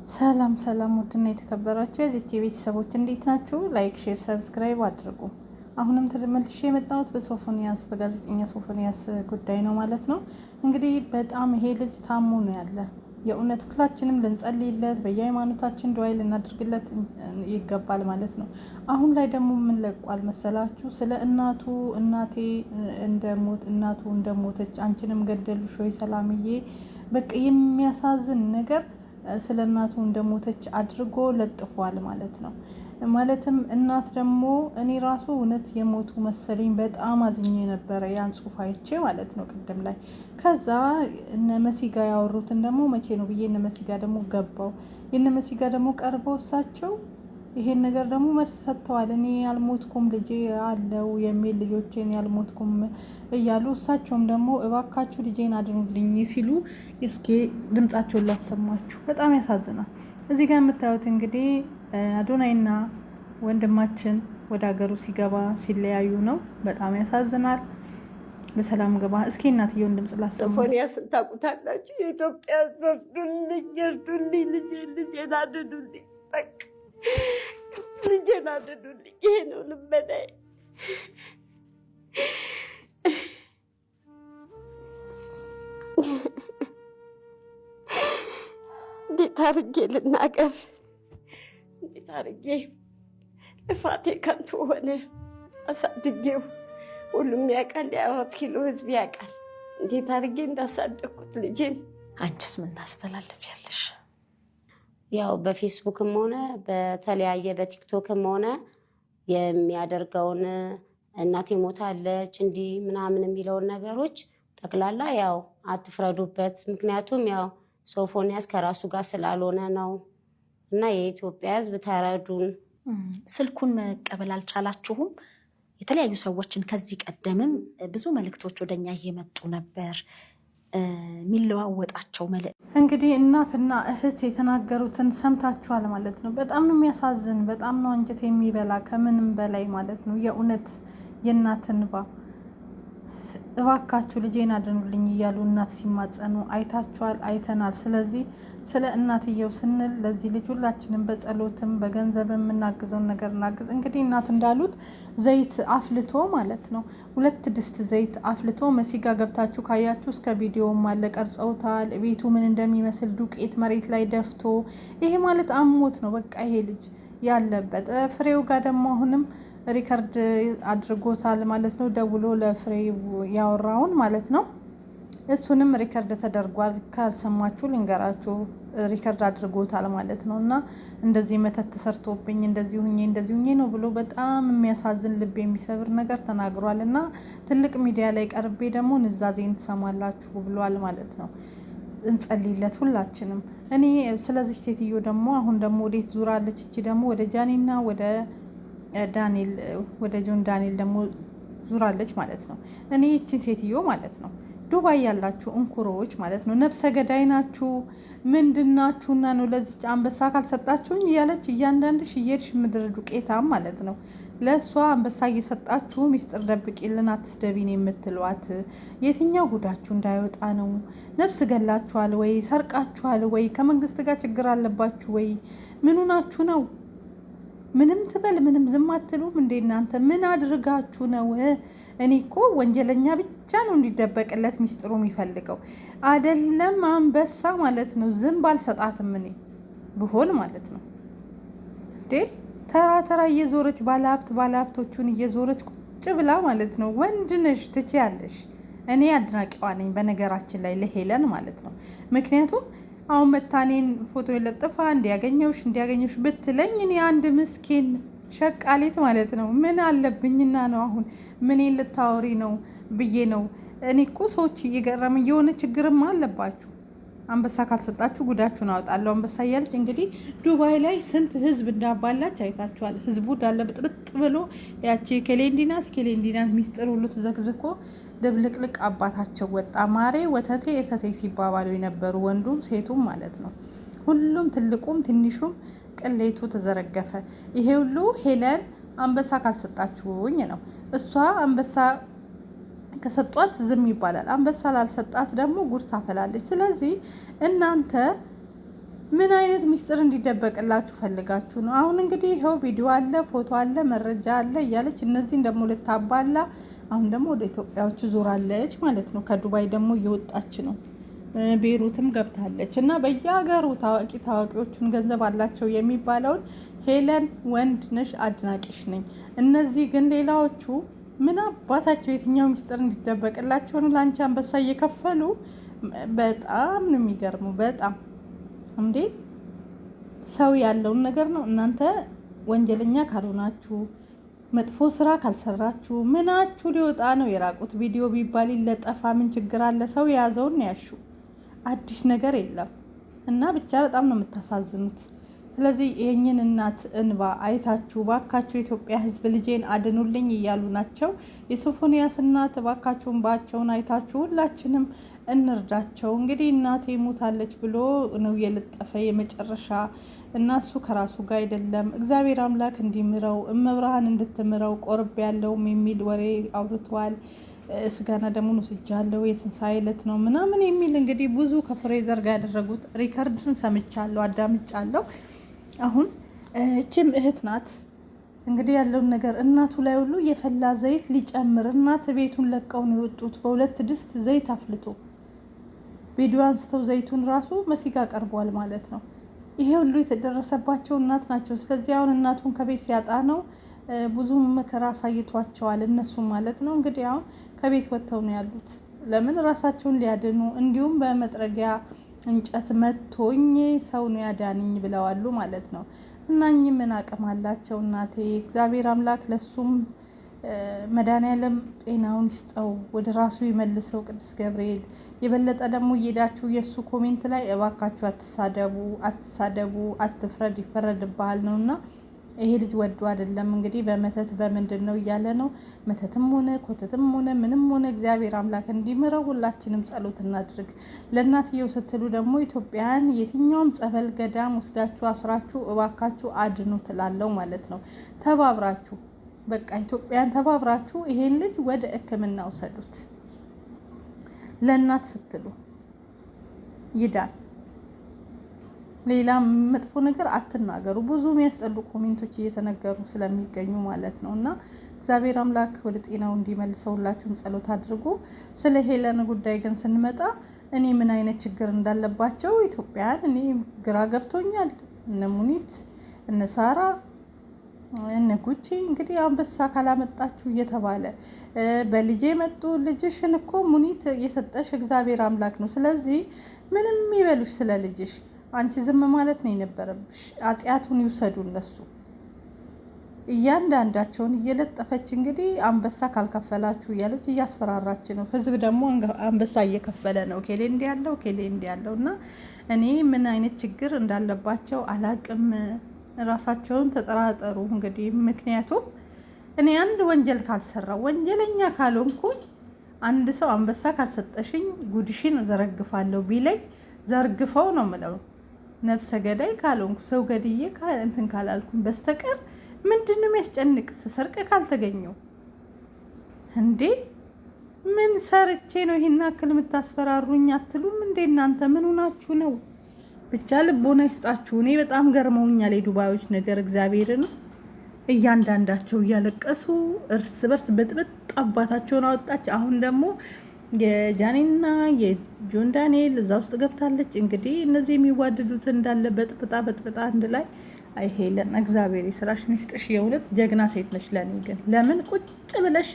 ሰላም ሰላም፣ ውድና የተከበራችሁ የዚቲ ቤተሰቦች እንዴት ናችሁ? ላይክ፣ ሼር፣ ሰብስክራይብ አድርጉ። አሁንም ተመልሼ የመጣሁት በጋዜጠኛ ሶፎንያስ ጉዳይ ነው ማለት ነው። እንግዲህ በጣም ይሄ ልጅ ታሞ ነው ያለ። የእውነት ሁላችንም ልንጸልይለት፣ በየሃይማኖታችን ዱዓ ልናደርግለት ይገባል ማለት ነው። አሁን ላይ ደግሞ ምን ለቋል መሰላችሁ? ስለ እናቱ እናቱ እንደሞተች አንቺንም ገደሉሽ ወይ ሰላምዬ፣ በቃ የሚያሳዝን ነገር ስለ እናቱ እንደሞተች አድርጎ ለጥፏል ማለት ነው። ማለትም እናት ደግሞ እኔ ራሱ እውነት የሞቱ መሰለኝ፣ በጣም አዝኜ ነበረ ያን ጽሑፍ አይቼ ማለት ነው ቅድም ላይ። ከዛ እነ መሲጋ ያወሩትን ደግሞ መቼ ነው ብዬ እነ መሲጋ ደግሞ ገባው። የእነ መሲጋ ደግሞ ቀርበው እሳቸው ይሄን ነገር ደግሞ መልስ ሰጥተዋል። እኔ ያልሞትኩም ልጄ አለው የሚል ልጆቼን ያልሞትኩም እያሉ እሳቸውም ደግሞ እባካችሁ ልጄን አድኑልኝ ሲሉ እስኪ ድምጻቸውን ላሰማችሁ። በጣም ያሳዝናል። እዚህ ጋር የምታዩት እንግዲህ አዶናይና ወንድማችን ወደ ሀገሩ ሲገባ ሲለያዩ ነው። በጣም ያሳዝናል። በሰላም ገባ። እስኪ እናትየውን ድምጽ ላሰማ። ሶፎንያስ ታውቁታላችሁ። የኢትዮጵያ እርዱልኝ፣ እርዱልኝ፣ ልጄን አድኑልኝ፣ በቃ ልጄን አድኑልኝ። ይሄ ነው ልመናዬ። እንዴት አድርጌ ልናገር? እንዴት አድርጌ ልፋቴ ከንቱ ሆነ። አሳድጌው ሁሉም ያውቃል፣ የ4 ኪሎ ህዝብ ያውቃል እንዴት አድርጌ እንዳሳደግኩት ልጄን። አንቺስ ምን ታስተላልፊያለሽ? ያው በፌስቡክም ሆነ በተለያየ በቲክቶክም ሆነ የሚያደርገውን እናቴ ሞታለች እንዲህ ምናምን የሚለውን ነገሮች ጠቅላላ ያው አትፍረዱበት። ምክንያቱም ያው ሶፎንያስ ከራሱ ጋር ስላልሆነ ነው። እና የኢትዮጵያ ህዝብ ተረዱን። ስልኩን መቀበል አልቻላችሁም? የተለያዩ ሰዎችን ከዚህ ቀደምም ብዙ መልእክቶች ወደኛ እየመጡ ነበር የሚለዋወጣቸው መልእክት። እንግዲህ እናትና እህት የተናገሩትን ሰምታችኋል ማለት ነው። በጣም ነው የሚያሳዝን፣ በጣም ነው አንጀት የሚበላ ከምንም በላይ ማለት ነው። የእውነት የእናትን እንባ እባካችሁ ልጄን አድኑልኝ እያሉ እናት ሲማጸኑ አይታችኋል፣ አይተናል። ስለዚህ ስለ እናትየው ስንል ለዚህ ልጅ ሁላችንም በጸሎትም በገንዘብ የምናግዘውን ነገር እናግዝ። እንግዲህ እናት እንዳሉት ዘይት አፍልቶ ማለት ነው 2 ድስት ዘይት አፍልቶ መሲጋ ገብታችሁ ካያችሁ እስከ ቪዲዮም አለ ቀርጸውታል። ቤቱ ምን እንደሚመስል ዱቄት መሬት ላይ ደፍቶ፣ ይሄ ማለት አሞት ነው በቃ ይሄ ልጅ ያለበት። ፍሬው ጋር ደግሞ አሁንም ሪከርድ አድርጎታል ማለት ነው። ደውሎ ለፍሬው ያወራውን ማለት ነው። እሱንም ሪከርድ ተደርጓል። ካልሰማችሁ ልንገራችሁ፣ ሪከርድ አድርጎታል ማለት ነው። እና እንደዚህ መተት ተሰርቶብኝ እንደዚህ ሁኜ ነው ብሎ በጣም የሚያሳዝን ልብ የሚሰብር ነገር ተናግሯል። እና ትልቅ ሚዲያ ላይ ቀርቤ ደግሞ ንዛዜን ትሰማላችሁ ብሏል ማለት ነው። እንጸልይለት ሁላችንም። እኔ ስለዚህ ሴትዮ ደግሞ አሁን ደግሞ ወዴት ዙራለች? እቺ ደግሞ ወደ ጃኒና ወደ ዳንኤል ወደ ጆን ዳንኤል ደግሞ ዙራለች ማለት ነው። እኔ እቺን ሴትዮ ማለት ነው ዱባይ ያላችሁ እንኩሮዎች ማለት ነው፣ ነፍሰ ገዳይ ናችሁ ምንድናችሁና ነው ለዚህ አንበሳ ካልሰጣችሁኝ እያለች እያንዳንድሽ እየሄድሽ ምድር ዱቄታም ማለት ነው ለእሷ አንበሳ እየሰጣችሁ ሚስጥር ደብቂልን አትስደቢን የምትሏት የትኛው ጉዳችሁ እንዳይወጣ ነው? ነፍስ ገላችኋል ወይ? ሰርቃችኋል ወይ? ከመንግስት ጋር ችግር አለባችሁ ወይ? ምኑ ናችሁ ነው? ምንም ትበል ምንም ዝም አትሉም እንዴ እናንተ? ምን አድርጋችሁ ነው? እኔ እኮ ወንጀለኛ ብቻ ነው እንዲደበቅለት ሚስጥሩ የሚፈልገው አይደለም አንበሳ ማለት ነው። ዝም ባልሰጣትም እኔ ብሆን ማለት ነው እንዴ ተራ ተራ እየዞረች ባለሀብቶቹን እየዞረች ቁጭ ብላ ማለት ነው። ወንድ ነሽ ትችያለሽ። እኔ አድናቂዋ ነኝ በነገራችን ላይ ለሄለን ማለት ነው። ምክንያቱም አሁን መታኔን ፎቶ የለጥፋ እንዲያገኘውሽ ብትለኝ እኔ አንድ ምስኪን ሸቃሌት ማለት ነው ምን አለብኝና ነው አሁን ምንን ልታወሪ ነው ብዬ ነው። እኔ እኮ ሰዎች እየገረም የሆነ ችግርም አለባችሁ። አንበሳ ካልሰጣችሁ ጉዳችሁን አወጣለሁ አንበሳ እያለች እንግዲህ ዱባይ ላይ ስንት ህዝብ እንዳባላች አይታችኋል። ህዝቡ እንዳለ ብጥብጥ ብሎ ያቺ ከሌንዲናት ሚስጥር ሁሉ ተዘግዝኮ ድብልቅልቅ አባታቸው ወጣ። ማሬ ወተቴ እተቴ ሲባባሉ የነበሩ ወንዱም ሴቱም ማለት ነው። ሁሉም ትልቁም ትንሹም ቅሌቱ ተዘረገፈ። ይሄ ሁሉ ሄለን አንበሳ ካልሰጣችሁኝ ነው። እሷ አንበሳ ከሰጧት ዝም ይባላል። አንበሳ ላልሰጣት ደግሞ ጉድ ታፈላለች። ስለዚህ እናንተ ምን አይነት ሚስጥር እንዲደበቅላችሁ ፈልጋችሁ ነው? አሁን እንግዲህ ይኸው ቪዲዮ አለ፣ ፎቶ አለ፣ መረጃ አለ እያለች እነዚህን ደግሞ ልታባላ አሁን ደግሞ ወደ ኢትዮጵያዎች ዞራለች ማለት ነው። ከዱባይ ደግሞ እየወጣች ነው። ቤሩትም ገብታለች እና በየሀገሩ ታዋቂዎቹን ገንዘብ አላቸው የሚባለውን ሄለን ወንድ ነሽ አድናቂሽ ነኝ። እነዚህ ግን ሌላዎቹ ምን አባታቸው የትኛው ሚስጥር እንዲደበቅላቸው ነው ለአንቺ አንበሳ እየከፈሉ? በጣም ነው የሚገርመው። በጣም እንዴ ሰው ያለውን ነገር ነው። እናንተ ወንጀለኛ ካልሆናችሁ መጥፎ ስራ ካልሰራችሁ ምናችሁ ሊወጣ ነው? የራቁት ቪዲዮ ቢባል ይለጠፋ ምን ችግር አለ? ሰው የያዘውን ያሹ፣ አዲስ ነገር የለም። እና ብቻ በጣም ነው የምታሳዝኑት። ስለዚህ ይህንን እናት እንባ አይታችሁ ባካችሁ የኢትዮጵያ ሕዝብ ልጄን አድኑልኝ እያሉ ናቸው። የሶፎንያስ እናት ባካችሁ እንባቸውን አይታችሁ ሁላችንም እንርዳቸው። እንግዲህ እናቴ ሞታለች ብሎ ነው የለጠፈ የመጨረሻ እና እሱ ከራሱ ጋር አይደለም። እግዚአብሔር አምላክ እንዲምረው እመብርሃን እንድትምረው ቆርብ ያለውም የሚል ወሬ አውርተዋል። ስጋና ደሙን ወስጃለሁ የትንሣኤ ዕለት ነው ምናምን የሚል እንግዲህ ብዙ ከፍሬዘር ጋር ያደረጉት ሪከርድን ሰምቻለሁ፣ አዳምጫለሁ። አሁን እችም እህት ናት እንግዲህ ያለውን ነገር እናቱ ላይ ሁሉ የፈላ ዘይት ሊጨምር እናት ቤቱን ለቀው ነው የወጡት። በሁለት ድስት ዘይት አፍልቶ ቪዲዮ አንስተው ዘይቱን ራሱ መሲጋ ቀርቧል ማለት ነው። ይሄ ሁሉ የተደረሰባቸው እናት ናቸው። ስለዚህ አሁን እናቱን ከቤት ሲያጣ ነው ብዙ መከራ አሳይቷቸዋል እነሱ ማለት ነው። እንግዲህ አሁን ከቤት ወጥተው ነው ያሉት። ለምን ራሳቸውን ሊያድኑ እንዲሁም በመጥረጊያ እንጨት መቶኝ ሰው ነው ያዳንኝ ብለዋሉ ማለት ነው። እና እኚህ ምን አቅም አላቸው? እናቴ እግዚአብሔር አምላክ ለሱም መድኃኒዓለም ጤናውን ይስጠው፣ ወደ ራሱ ይመልሰው ቅዱስ ገብርኤል። የበለጠ ደግሞ እየሄዳችሁ የእሱ ኮሜንት ላይ እባካችሁ አትሳደቡ፣ አትፍረድ፣ ይፈረድብሃል ነው እና ይሄ ልጅ ወዶ አይደለም እንግዲህ በመተት በምንድን ነው እያለ ነው። መተትም ሆነ ኮተትም ሆነ ምንም ሆነ እግዚአብሔር አምላክ እንዲምረው ሁላችንም ጸሎት እናድርግ። ለእናትየው ስትሉ ደግሞ ኢትዮጵያን የትኛውም ጸበል ገዳም ወስዳችሁ አስራችሁ እባካችሁ አድኑ ትላለው ማለት ነው። ተባብራችሁ በቃ ኢትዮጵያን ተባብራችሁ ይሄን ልጅ ወደ ሕክምና ውሰዱት። ለእናት ስትሉ ይዳን። ሌላ መጥፎ ነገር አትናገሩ። ብዙ የሚያስጠሉ ኮሜንቶች እየተነገሩ ስለሚገኙ ማለት ነው። እና እግዚአብሔር አምላክ ወደ ጤናው እንዲመልሰው ሁላችሁም ጸሎት አድርጉ። ስለ ሄለን ጉዳይ ግን ስንመጣ እኔ ምን አይነት ችግር እንዳለባቸው ኢትዮጵያን እኔ ግራ ገብቶኛል። እነ ሙኒት እነ ሳራ እነ ጉቺ እንግዲህ አንበሳ ካላመጣችሁ እየተባለ በልጄ መጡ። ልጅሽን እኮ ሙኒት የሰጠሽ እግዚአብሔር አምላክ ነው። ስለዚህ ምንም ይበሉሽ ስለ ልጅሽ አንቺ ዝም ማለት ነው የነበረብሽ። አጽያቱን ይውሰዱ እነሱ እያንዳንዳቸውን እየለጠፈች እንግዲህ አንበሳ ካልከፈላችሁ እያለች እያስፈራራች ነው። ህዝብ ደግሞ አንበሳ እየከፈለ ነው። ኬሌ እንዲያለው ኬሌ እንዲያለው እና እኔ ምን አይነት ችግር እንዳለባቸው አላቅም። ራሳቸውን ተጠራጠሩ እንግዲህ። ምክንያቱም እኔ አንድ ወንጀል ካልሰራው ወንጀለኛ ካልሆንኩኝ አንድ ሰው አንበሳ ካልሰጠሽኝ ጉድሽን ዘረግፋለሁ ቢለኝ ዘርግፈው ነው ምለው። ነፍሰ ገዳይ ካልሆንኩ ሰው ገድዬ እንትን ካላልኩኝ በስተቀር ምንድን ነው የሚያስጨንቅ? ስሰርቅ ካልተገኘው እንዴ ምን ሰርቼ ነው ይሄን አክል የምታስፈራሩኝ? አትሉም እንዴ እናንተ? ምን ሆናችሁ ነው? ብቻ ልቦና ይስጣችሁ። እኔ በጣም ገርመውኛል የዱባዮች ነገር እግዚአብሔርን። እያንዳንዳቸው እያለቀሱ እርስ በርስ በጥብጥ አባታቸውን አወጣች። አሁን ደግሞ የጃኒና የጆን ዳንኤል እዛ ውስጥ ገብታለች። እንግዲህ እነዚህ የሚዋደዱት እንዳለ በጥብጣ አንድ ላይ አይ ሄለን እግዚአብሔር የስራሽን ይስጥሽ። የእውነት ጀግና ሴት ነሽ። ለእኔ ግን ለምን ቁጭ ብለሽ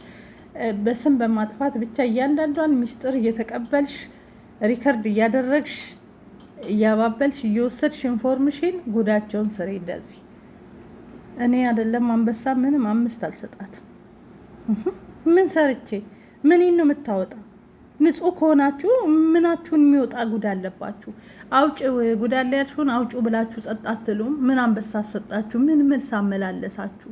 በስም በማጥፋት ብቻ እያንዳንዷን ሚስጥር እየተቀበልሽ ሪከርድ እያደረግሽ እያባበልሽ እየወሰድሽ ኢንፎርሜሽን ጉዳቸውን ስሬ እንደዚህ እኔ አይደለም አንበሳ ምንም 5 አልሰጣትም። ምን ሰርቼ ምን ነው የምታወጣ? ንጹህ ከሆናችሁ ምናችሁን የሚወጣ ጉድ አለባችሁ? አውጭ ጉድ አለ ያልሽውን አውጩ ብላችሁ ጸጥ አትሉም? ምን አንበሳ ሰጣችሁ? ምን ሳመላለሳችሁ?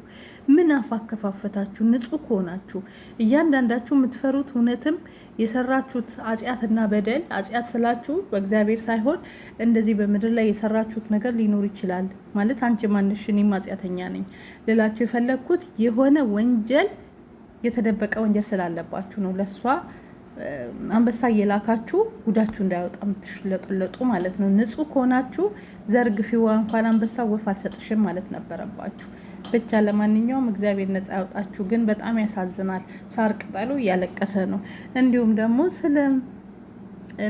ምን አፋከፋፈታችሁ? ንጹህ ከሆናችሁ እያንዳንዳችሁ የምትፈሩት እውነትም የሰራችሁት አጽያትና በደል አጽያት ስላችሁ በእግዚአብሔር ሳይሆን እንደዚህ በምድር ላይ የሰራችሁት ነገር ሊኖር ይችላል። ማለት አንቺ ማንሽ እኔም አጽያተኛ ነኝ ልላችሁ የፈለግኩት የሆነ ወንጀል የተደበቀ ወንጀል ስላለባችሁ ነው። ለሷ አንበሳ እየላካችሁ ጉዳችሁ እንዳይወጣ የምትሽለጡለጡ ማለት ነው። ንጹህ ከሆናችሁ ዘርግፊዋ እንኳን አንበሳ ወፍ አልሰጥሽም ማለት ነበረባችሁ። ብቻ ለማንኛውም እግዚአብሔር ነፃ ያውጣችሁ። ግን በጣም ያሳዝናል። ሳር ቅጠሉ እያለቀሰ ነው። እንዲሁም ደግሞ ስለ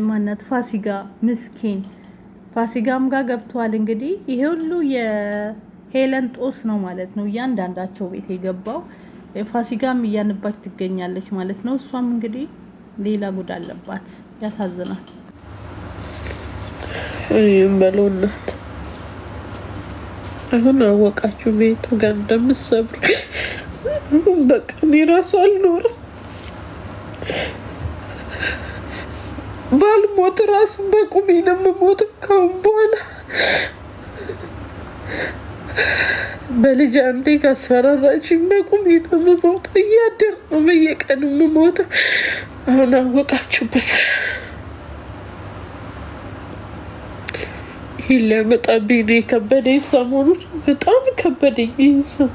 ማነት ፋሲካ ምስኪን ፋሲካም ጋር ገብቷል። እንግዲህ ይሄ ሁሉ የሄለን ጦስ ነው ማለት ነው። እያንዳንዳቸው ቤት የገባው ፋሲካም እያነባች ትገኛለች ማለት ነው። እሷም እንግዲህ ሌላ ጉድ አለባት። ያሳዝናል። በሎናት አሁን አወቃችሁ ቤቱ ጋር እንደምትሰብሩ። በቃ እኔ እራሱ አልኖርም። ባልሞት እራሱ በቁሜ ነው የምሞት ካሁን በኋላ። በልጅ አንዴ ካስፈራራችኝ በቁሜ ነው የምሞተው። እያደር ነው በየቀኑ የምሞተው። አሁን አወቃችሁበት። ይህ ሊያመጣብኝ ነው የከበደኝ። ሰሞኑን በጣም ከበደኝ። ይህ ሰው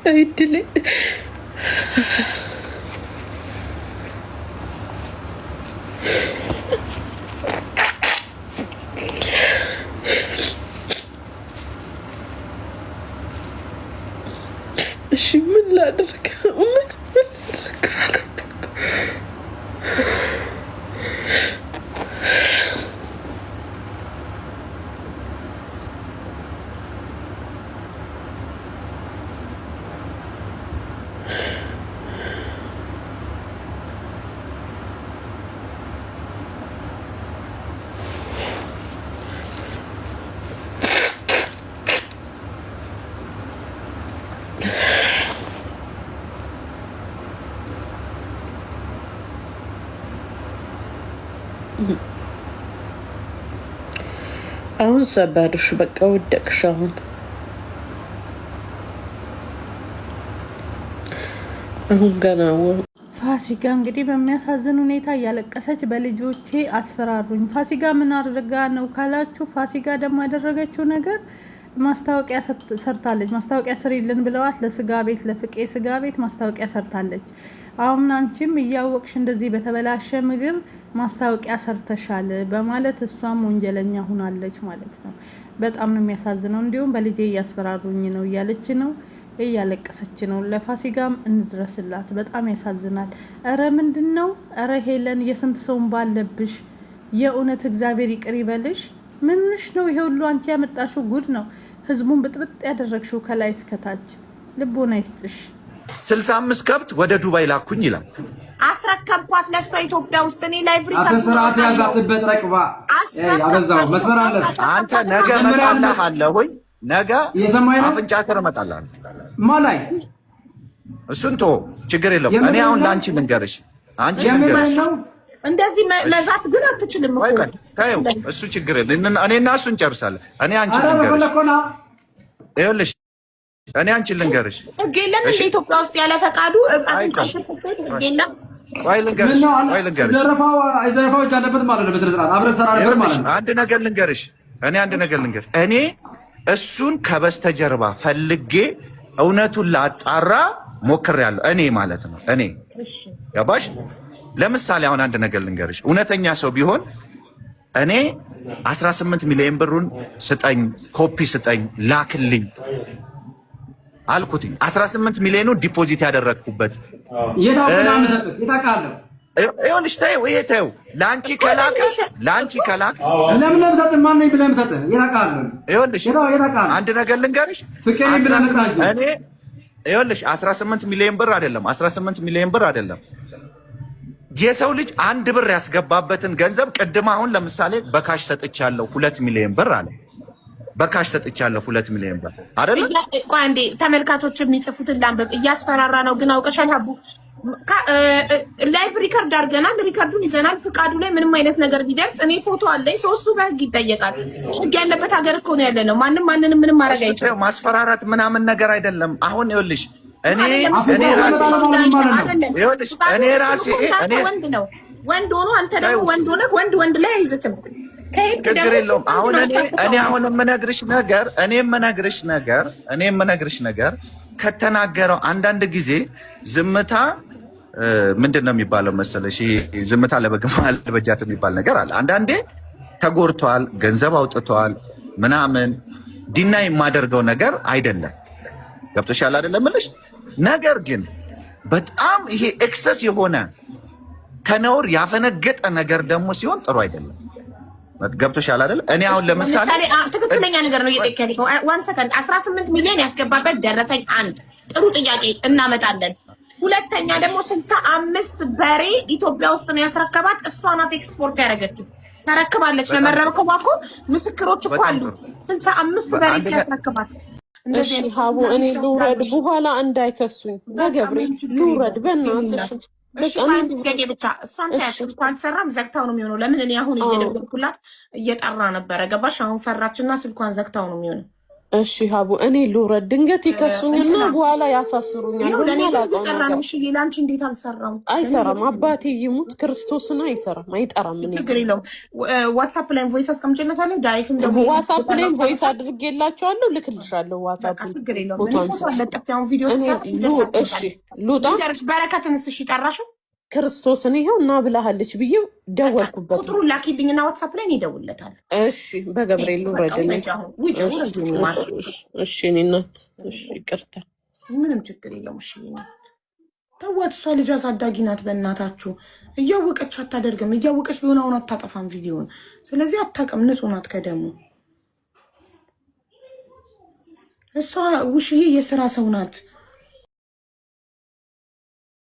አይድሌ እሺ ምን ላድርግ? እውነት ምን ላድርግ? አሁን ሰባርሽ በቃ ወደቅሽ። አሁን ገና ፋሲካ እንግዲህ በሚያሳዝን ሁኔታ እያለቀሰች በልጆቼ አስፈራሩኝ። ፋሲካ ምን አድርጋ ነው ካላችሁ፣ ፋሲካ ደግሞ ያደረገችው ነገር ማስታወቂያ ሰርታለች። ማስታወቂያ ስሪልን ብለዋት ለስጋ ቤት ለፍቄ ስጋ ቤት ማስታወቂያ ሰርታለች። አሁን አንቺም እያወቅሽ እንደዚህ በተበላሸ ምግብ ማስታወቂያ ሰርተሻል በማለት እሷም ወንጀለኛ ሆናለች ማለት ነው። በጣም ነው የሚያሳዝነው። እንዲሁም በልጄ እያስፈራሩኝ ነው እያለች ነው፣ እያለቀሰች ነው። ለፋሲካም እንድረስላት። በጣም ያሳዝናል። እረ ምንድን ነው? እረ ሄለን የስንት ሰውን ባለብሽ። የእውነት እግዚአብሔር ይቅር ይበልሽ። ምንሽ ነው ይሄ ሁሉ? አንቺ ያመጣሽው ጉድ ነው። ህዝቡን ብጥብጥ ያደረግሽው ከላይ እስከታች። ልቦና ይስጥሽ። 65 ከብት ወደ ዱባይ ላኩኝ ይላል። አስረከብኳት ለሷ ኢትዮጵያ ውስጥ እኔ ላይቭሪ አተሰራት ያዛትበት ረቅባ አበዛው መስመር አለ። አንተ ነገ መጣልሃለሁኝ። ነገ አፍንጫ ከረ መጣልሃለሁ። ማላይ እሱን ቶ ችግር የለም። እኔ አሁን ላንቺ ልንገርሽ፣ አንቺ እንደዚህ መዛት ግን አትችልም እኮ ታዩ። እሱ ችግር የለም። እኔና እሱ እንጨርሳለን። እኔ አንቺ ልንገርሽ፣ ይኸውልሽ እኔ አንቺ ልንገርሽ፣ ገለም ኢትዮጵያ ውስጥ ያለ ፈቃዱ አፍንጫ ሰፈት ገለም ቆይ ልንገርሽ፣ ዘረፋዎች አለበት ማለት ነው። በስነ ስርዓት አብረን ሰራ ነበር ማለት ነው። አንድ ነገር ልንገርሽ፣ እኔ እሱን ከበስተጀርባ ፈልጌ እውነቱን ላጣራ ሞክሬያለሁ። እኔ ማለት ነው። እኔ ገባሽ? ለምሳሌ አሁን አንድ ነገር ልንገርሽ፣ እውነተኛ ሰው ቢሆን እኔ 18 ሚሊዮን ብሩን ስጠኝ፣ ኮፒ ስጠኝ፣ ላክልኝ አልኩትኝ። 18 ሚሊዮኑ ዲፖዚት ያደረግኩበት የታውቃለህ መሰጠህ የታውቃለህ። ይኸውልሽ ተይው ለአንቺ ከላከ ለምን ለምሰጥህ ማን ነኝ ብለህ መሰጠህ የታውቃለህ። ይኸውልሽ አንድ ነገር ልንገርሽ፣ እኔ ይኸውልሽ 18 ሚሊዮን ብር አይደለም 18 ሚሊዮን ብር አይደለም። የሰው ልጅ አንድ ብር ያስገባበትን ገንዘብ ቅድም አሁን ለምሳሌ በካሽ ሰጥቻለሁ 2 ሚሊዮን ብር አለ። በካሽ ሰጥቻለሁ 2 ሚሊዮን ብር አይደለም። ቆይ አንዴ ተመልካቾች የሚጽፉትን ላንብብ። እያስፈራራ ነው ግን አውቀሻል ሀቡ። ላይቭ ሪከርድ አድርገናል፣ ሪከርዱን ይዘናል። ፍቃዱ ላይ ምንም አይነት ነገር ቢደርስ እኔ ፎቶ አለኝ። ሶስቱ በህግ ይጠየቃል። ህግ ያለበት ሀገር እኮ ነው ያለ ነው። ማንንም ምንም ማድረግ አይችልም። ማስፈራራት ምናምን ነገር አይደለም። አሁን ይኸውልሽ እኔ ራሴ ወንድ ነው ወንድ ሆኖ አንተ ደግሞ ወንድ ሆነ ወንድ ላይ አይዝትም። ችግር የለውም። አሁን እኔ አሁን የምነግርሽ ነገር ከተናገረው አንዳንድ ጊዜ ዝምታ ምንድን ነው የሚባለው መሰለሽ? ዝምታ ለበግ አልበጃት የሚባል ነገር አለ። አንዳንዴ ተጎድቷል፣ ገንዘብ አውጥቷል ምናምን ዲና የማደርገው ነገር አይደለም። ገብቶሻል አይደለም እልሽ። ነገር ግን በጣም ይሄ ኤክሰስ የሆነ ከነውር ያፈነገጠ ነገር ደግሞ ሲሆን ጥሩ አይደለም። ገብቶሻል አይደል? እኔ አሁን ለምሳሌ ትክክለኛ ነገር ነው እየጠየቀኝ። 1 ሰከንድ 18 ሚሊዮን ያስገባበት ደረሰኝ አንድ ጥሩ ጥያቄ እናመጣለን። ሁለተኛ ደግሞ 65 በሬ ኢትዮጵያ ውስጥ ነው ያስረከባት። እሷ ናት ኤክስፖርት ያደረገችው። ተረክባለች። ለመረከቧ እኮ ምስክሮች እኮ አሉ። 65 በሬ ሲያስረክባት። እሺ ሀቡ እኔ ልውረድ፣ በኋላ እንዳይከሱኝ። በገብርኤል ልውረድ በእናትሽ። ጥያቄ ብቻ እሷን ታያት እንኳን ሰራም ዘግታው ነው የሚሆነው። ለምን እኔ አሁን እየደወልኩላት እየጠራ ነበረ። ገባሽ? አሁን ፈራችና ስልኳን ዘግታው ነው የሚሆነው። እሺ ሀቡ እኔ ልውረድ፣ ድንገት ይከሱኝና በኋላ ያሳስሩኛል። ለኔ ግን ነው። እሺ ላንቺ እንዴት አልሰራም? አይሰራም። አባቴ ይሙት ክርስቶስን አይሰራም፣ አይጠራም። ምን ችግር የለውም። ዋትስአፕ ላይ ቮይስ አስቀምጬለታለሁ። ዳይሬክትም ደግሞ ዋትስአፕ ላይ ቮይስ አድርጌላቸዋለሁ፣ ልክልሻለሁ። ዋትስአፕ ችግር የለውም። ምን ፎቶ አለጠፍ ያው ቪዲዮ እሺ ሉጣ በረከትንስ እሺ ጠራሽው? ክርስቶስን ይሄው እና ብላሃለች ብዬ ደወልኩበት። ቁጥሩን ላኪልኝና ዋትስአፕ ላይ ይደውልለታል። እሺ በገብርኤል ልውረድልኝ። እሺ እኔ እናት እሺ ይቅርታ። ምንም ችግር የለውም። እሺ ተዋት። እሷ ልጅ አሳዳጊ ናት። በእናታችሁ እያወቀች አታደርግም። እያወቀች ቢሆን አሁን አታጠፋም ቪዲዮን። ስለዚህ አታውቅም። ንጹህ ናት ከደሙ። እሷ ውሽዬ የስራ ሰው ናት።